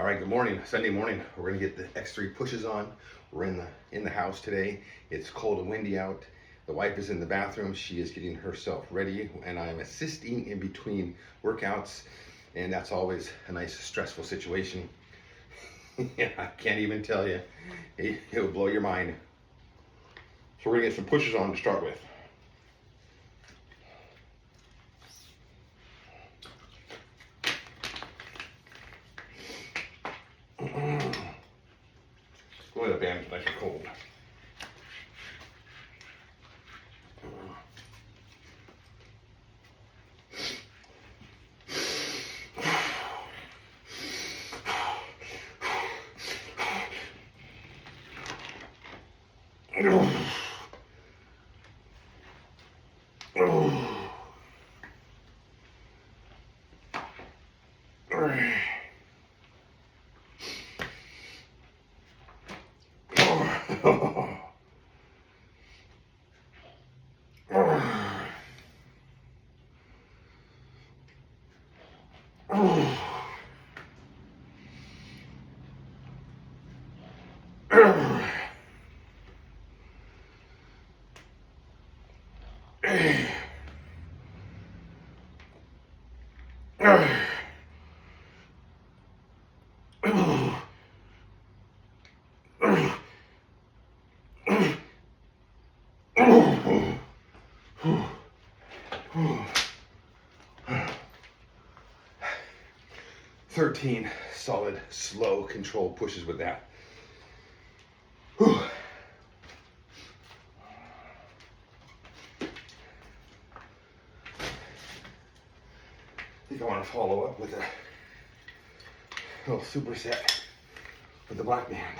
All right, good morning. Sunday morning, we're gonna get the X3 pushes on. We're in the house today. It's cold and windy out. The wife is in the bathroom. She is getting herself ready, and I'm assisting in between workouts, and that's always a nice stressful situation. I can't even tell you. It'll blow your mind. So we're gonna get some pushes on to start with. Boy, the band's nice and cold. "13 solid, slow, controlled pushes with that. Whew. I think I want to follow up with a little superset with the black band.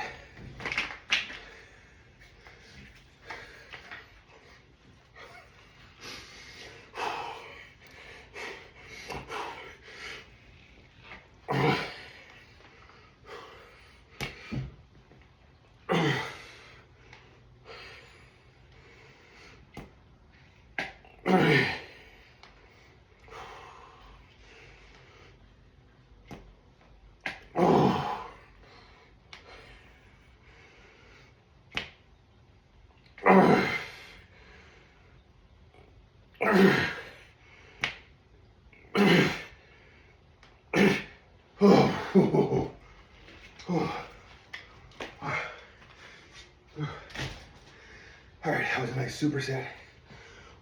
All right, that was a nice superset.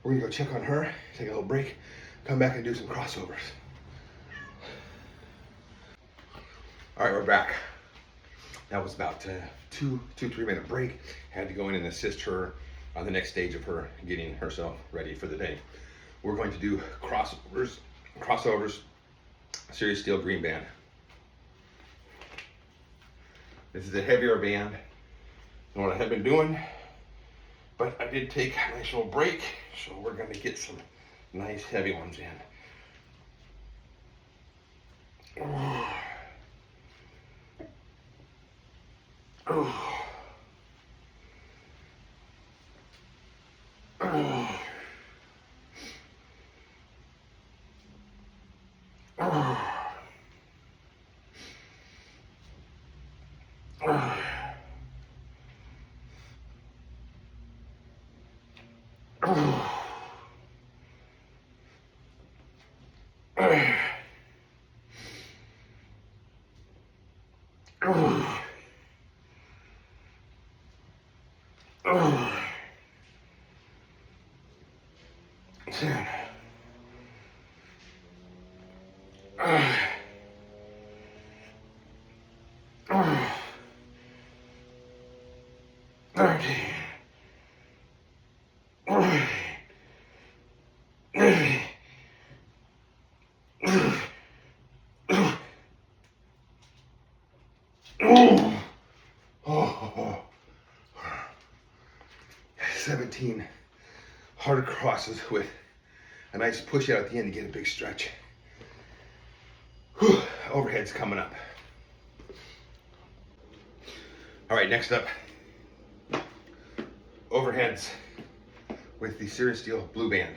We're gonna go check on her, take a little break, come back and do some crossovers. All right, we're back. That was about two, 3 minute break. Had to go in and assist her on the next stage of her getting herself ready for the day. We're going to do crossovers, Serious Steel green band. This is a heavier band than what I had been doing, but I did take a nice little break, so we're gonna get some nice heavy ones in. Oh. 17 hard crosses with a nice push out at the end to get a big stretch. Whew. Overhead's coming up. All right, next up, overheads with the Serious Steel blue band.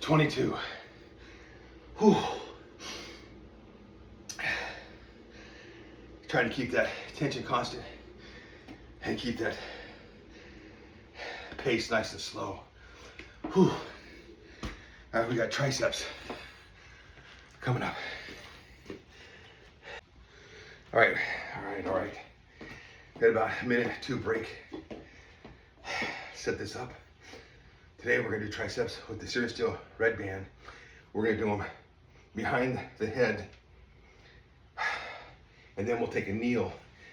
$22. Whew. Trying to keep that tension constant and keep that pace nice and slow. Whew. All right, we got triceps coming up. All right. Got about a minute to break. Set this up. Today we're gonna do triceps with the Series Steel red band. We're gonna do them behind the head, and then we'll take a kneel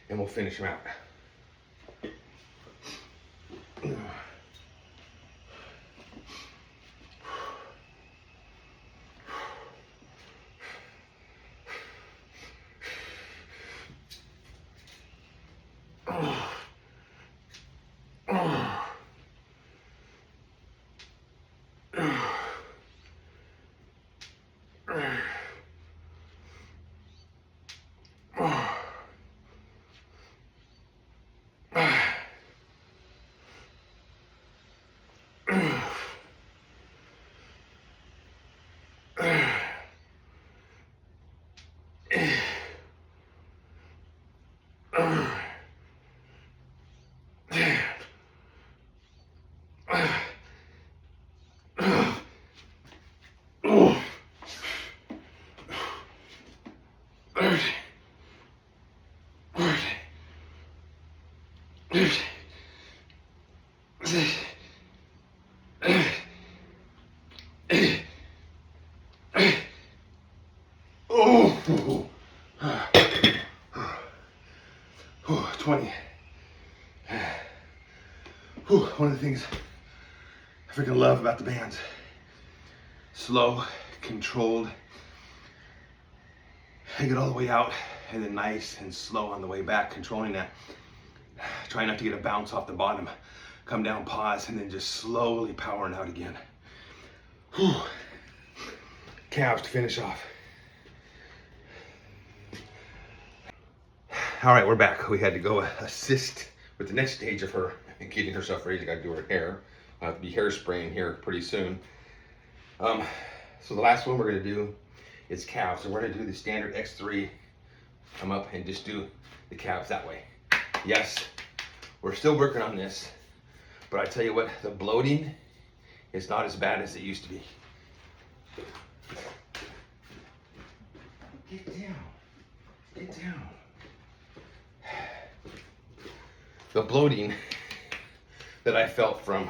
and we'll finish them out. Oh, 20. One of the things I freaking love about the bands. Slow, controlled. Take it all the way out, and then nice and slow on the way back, controlling that. Try not to get a bounce off the bottom. Come down, pause, and then just slowly powering out again. Whew. Calves to finish off. All right, we're back. We had to go assist with the next stage of her getting herself ready. She got to do her hair. I'll have to be hairspraying here pretty soon. So the last one we're gonna do is calves. So we're gonna do the standard X3. Come up and just do the calves that way. Yes, we're still working on this, but I tell you what, the bloating is not as bad as it used to be. Get down, get down. The bloating that I felt from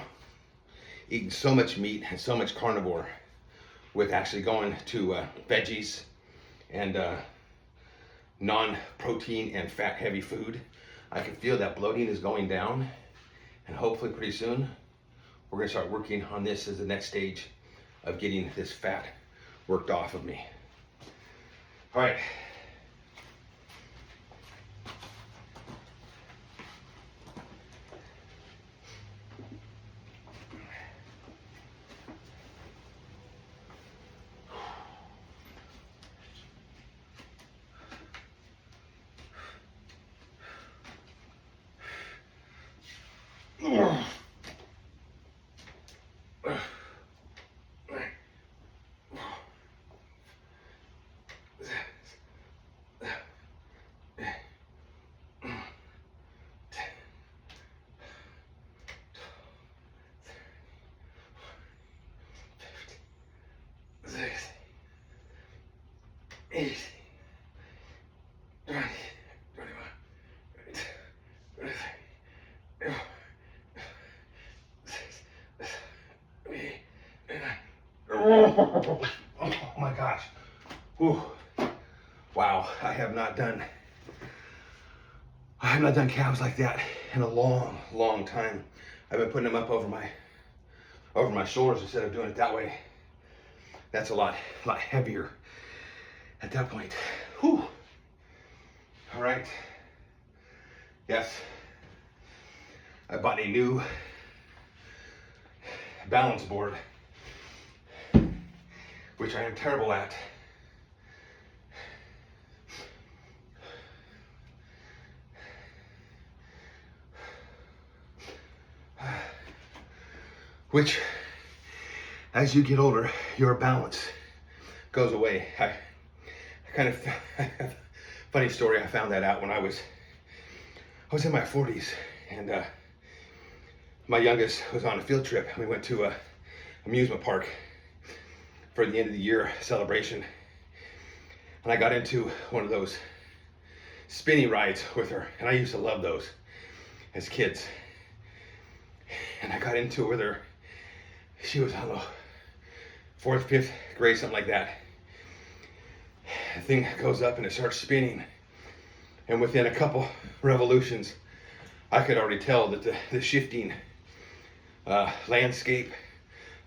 eating so much meat and so much carnivore with actually going to veggies and non-protein and fat heavy food, I can feel that bloating is going down, and hopefully pretty soon we're gonna start working on this as the next stage of getting this fat worked off of me. All right. Oh my gosh. Whew. Wow, I have not done calves like that in a long time. I've been putting them up over my shoulders instead of doing it that way. That's a lot heavier at that point. Whew. All right. Yes, I bought a new balance board, which I am terrible at. Which, as you get older, your balance goes away. I kind of, funny story, I found that out when I was in my 40s, and my youngest was on a field trip. We went to a amusement park for the end of the year celebration, and I got into one of those spinning rides with her, and I used to love those as kids. And I got into it with her. She was, I don't know, 4th, 5th grade, something like that. The thing goes up and it starts spinning. And within a couple revolutions, I could already tell that the shifting landscape,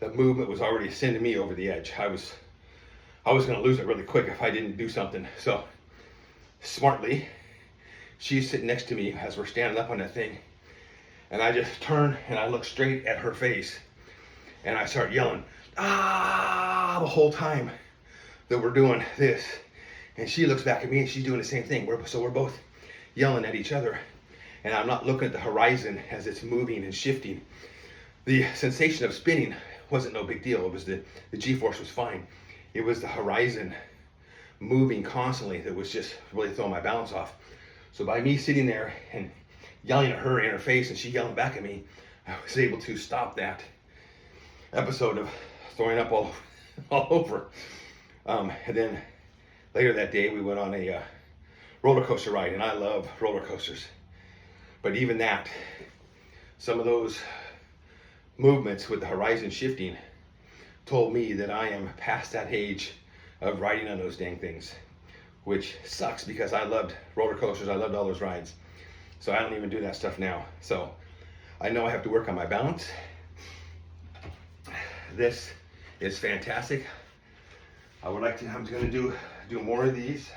the movement was already sending me over the edge. I was going to lose it really quick if I didn't do something. So, smartly, she's sitting next to me as we're standing up on that thing. And I just turn and I look straight at her face. And I start yelling, ah, the whole time that we're doing this. And she looks back at me and she's doing the same thing. So we're both yelling at each other. And I'm not looking at the horizon as it's moving and shifting. The sensation of spinning wasn't no big deal. It was the G-force was fine. It was the horizon moving constantly that was just really throwing my balance off. So by me sitting there and yelling at her in her face and she yelling back at me, I was able to stop that episode of throwing up all over. And then later that day we went on a roller coaster ride, and I love roller coasters. But even that, some of those movements with the horizon shifting told me that I am past that age of riding on those dang things, which sucks because I loved roller coasters. I loved all those rides. So I don't even do that stuff now. So I know I have to work on my balance. This is fantastic. I'm going to do more of these.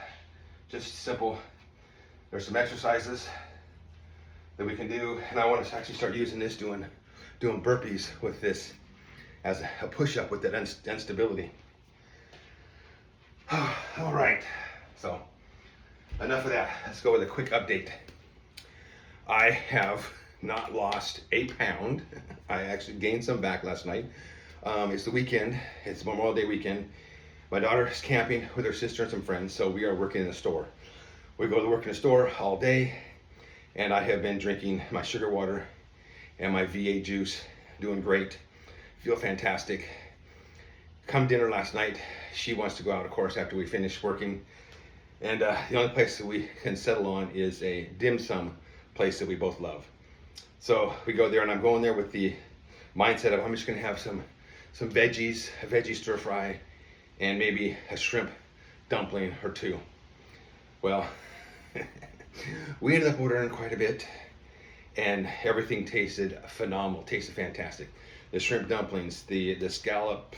Just simple. There's some exercises that we can do, and I want to actually start using this, doing burpees with this as a push-up with that instability. All right, so enough of that. Let's go with a quick update. I have not lost a pound. I actually gained some back last night. It's the weekend. It's Memorial Day weekend. My daughter is camping with her sister and some friends, so we are working in the store. We go to work in the store all day, and I have been drinking my sugar water and my V8 juice. Doing great. Feel fantastic. Come dinner last night, she wants to go out, of course, after we finish working. And the only place that we can settle on is a dim sum place that we both love. So we go there, and I'm going there with the mindset of I'm just going to have some veggies, a veggie stir fry, and maybe a shrimp dumpling or two. Well, we ended up ordering quite a bit, and everything tasted phenomenal, tasted fantastic. The shrimp dumplings, the scallop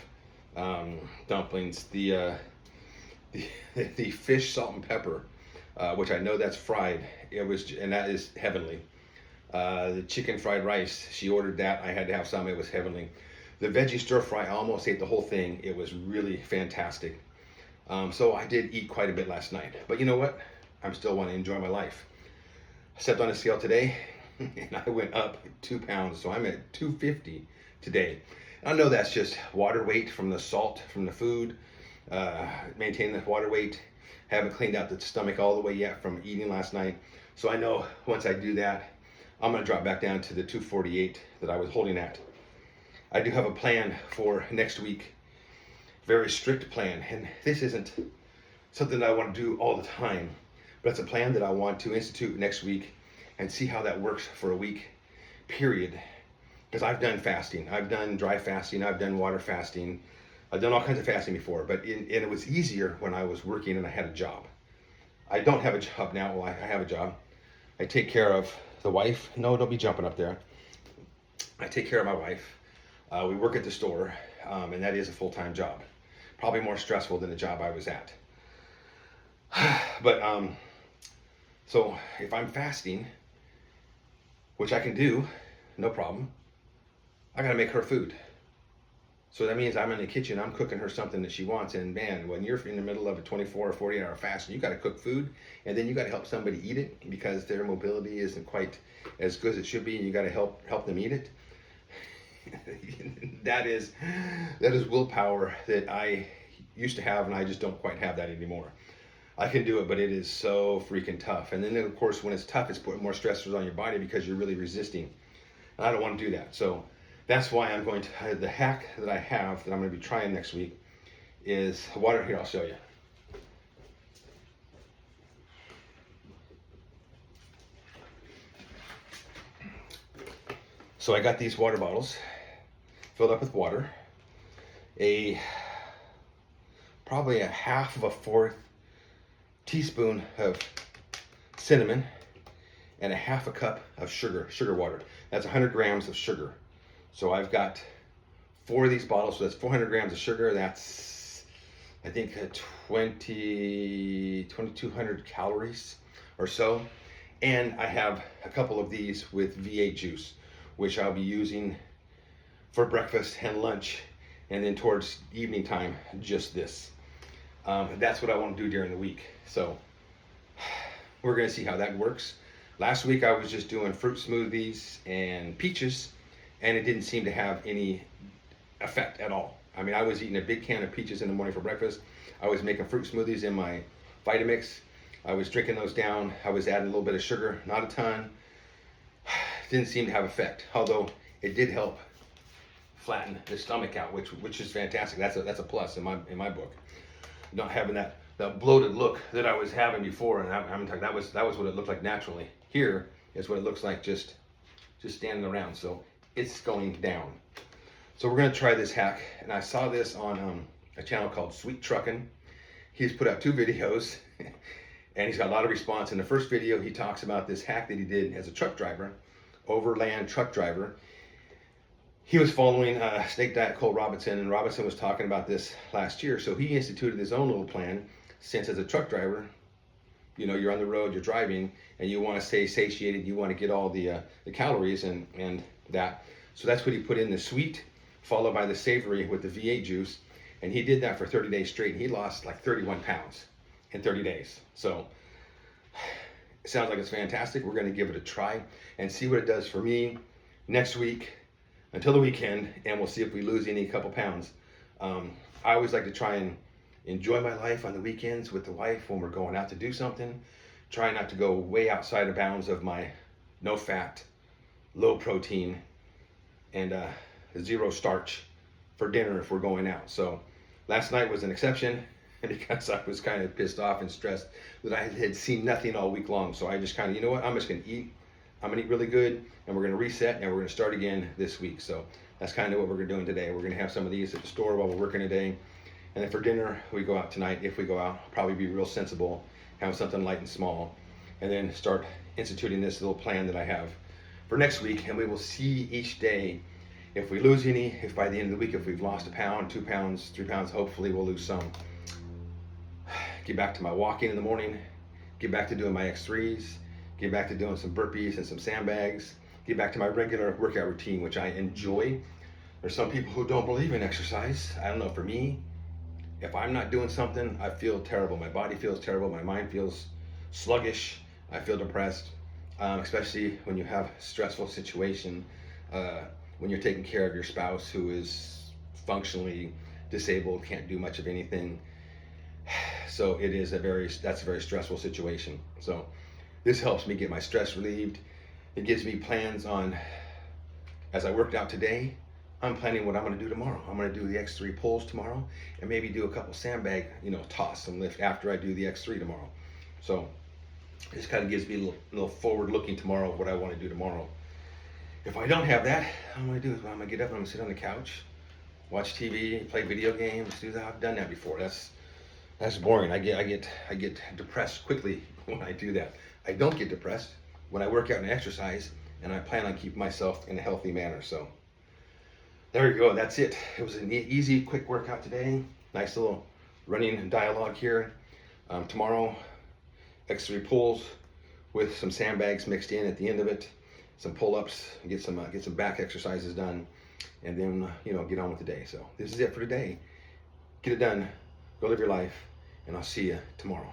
dumplings, the fish salt and pepper, which I know that's fried. And that is heavenly. The chicken fried rice, she ordered that. I had to have some. It was heavenly. The veggie stir fry, I almost ate the whole thing. It was really fantastic. So I did eat quite a bit last night. But you know what? I'm still want to enjoy my life. I stepped on a scale today, and I went up 2 pounds. So I'm at 250 today. I know that's just water weight from the salt, from the food. Maintain the water weight. Haven't cleaned out the stomach all the way yet from eating last night. So I know once I do that, I'm going to drop back down to the 248 that I was holding at. I do have a plan for next week. Very strict plan. And this isn't something that I want to do all the time, but it's a plan that I want to institute next week and see how that works for a week, period. Because I've done fasting. I've done dry fasting. I've done water fasting. I've done all kinds of fasting before, but and it was easier when I was working and I had a job. I don't have a job now. Well, I have a job. I take care of the wife. No, don't be jumping up there. I take care of my wife. We work at the store, and that is a full-time job. probably more stressful than the job I was at. But so if I'm fasting, which I can do, no problem, I gotta make her food. So that means I'm in the kitchen, I'm cooking her something that she wants. And man, when you're in the middle of a 24 or 48 hour fast, and you got to cook food, and then you got to help somebody eat it because their mobility isn't quite as good as it should be, and you got to help them eat it. that is willpower that I used to have, and I just don't quite have that anymore. I can do it, but it is so freaking tough. And then of course, when it's tough, it's putting more stressors on your body because you're really resisting. And I don't want to do that. So that's why I'm going to, the hack that I have that I'm going to be trying next week is water. Here, I'll show you. So I got these water bottles filled up with water, probably a half of a fourth teaspoon of cinnamon, and a half a cup of sugar water. That's 100 grams of sugar. So I've got 4 of these bottles, so that's 400 grams of sugar. That's, I think, 2,200 calories or so. And I have a couple of these with V8 juice, which I'll be using for breakfast and lunch, and then towards evening time, just this. That's what I want to do during the week. So we're gonna see how that works. Last week I was just doing fruit smoothies and peaches, and it didn't seem to have any effect at all. I mean, I was eating a big can of peaches in the morning for breakfast. I was making fruit smoothies in my Vitamix. I was drinking those down. I was adding a little bit of sugar, not a ton. Didn't seem to have effect, although it did help flatten the stomach out, which is fantastic. That's a plus in my book. Not having that bloated look that I was having before, and I'm talking, that was what it looked like naturally. Here is what it looks like just standing around. So it's going down. So we're gonna try this hack, and I saw this on a channel called Sweet Truckin'. He's put out 2 videos, and he's got a lot of response. In the first video, he talks about this hack that he did as a truck driver, overland truck driver. He was following Snake Diet Cole Robinson, and Robinson was talking about this last year. So he instituted his own little plan, since as a truck driver, you know, you're on the road, you're driving, and you want to stay satiated, you want to get all the calories and that. So that's what he put in, the sweet, followed by the savory with the V8 juice. And he did that for 30 days straight, and he lost like 31 pounds in 30 days. So it sounds like it's fantastic. We're going to give it a try and see what it does for me next week until the weekend, and we'll see if we lose any couple pounds. I always like to try and enjoy my life on the weekends with the wife when we're going out to do something. Try not to go way outside of bounds of my no fat, low protein, and 0 starch for dinner if we're going out. So last night was an exception, because I was kind of pissed off and stressed that I had seen nothing all week long. So I just kind of, you know what, I'm just gonna eat. I'm gonna eat really good, and we're gonna reset, and we're gonna start again this week. So that's kind of what we're doing today. We're gonna have some of these at the store while we're working today. And then for dinner, we go out tonight. If we go out, I'll probably be real sensible, have something light and small, and then start instituting this little plan that I have for next week. And we will see each day if we lose any, if by the end of the week, if we've lost 1 pound, 2 pounds, 3 pounds, hopefully we'll lose some. Get back to my walking in the morning, get back to doing my X3s, get back to doing some burpees and some sandbags, get back to my regular workout routine, which I enjoy. There's some people who don't believe in exercise. I don't know, for me, if I'm not doing something, I feel terrible. My body feels terrible, my mind feels sluggish, I feel depressed, especially when you have a stressful situation, when you're taking care of your spouse who is functionally disabled, can't do much of anything. So that's a very stressful situation. So this helps me get my stress relieved. It gives me plans on, as I worked out today, I'm planning what I'm gonna do tomorrow. I'm gonna do the X3 pulls tomorrow, and maybe do a couple sandbag, toss and lift after I do the X3 tomorrow. So this kind of gives me a little forward looking tomorrow of what I wanna do tomorrow. If I don't have that, I'm gonna do is I'm gonna get up and I'm gonna sit on the couch, watch TV, play video games, do that. I've done that before. That's boring. I get depressed quickly when I do that. I don't get depressed when I work out and exercise, and I plan on keeping myself in a healthy manner. So there you go. That's it. It was an easy, quick workout today. nice little running dialogue here. Tomorrow, extra pulls with some sandbags mixed in at the end of it, some pull-ups, get some back exercises done, and then get on with the day. So this is it for today. Get it done, go live your life, and I'll see you tomorrow.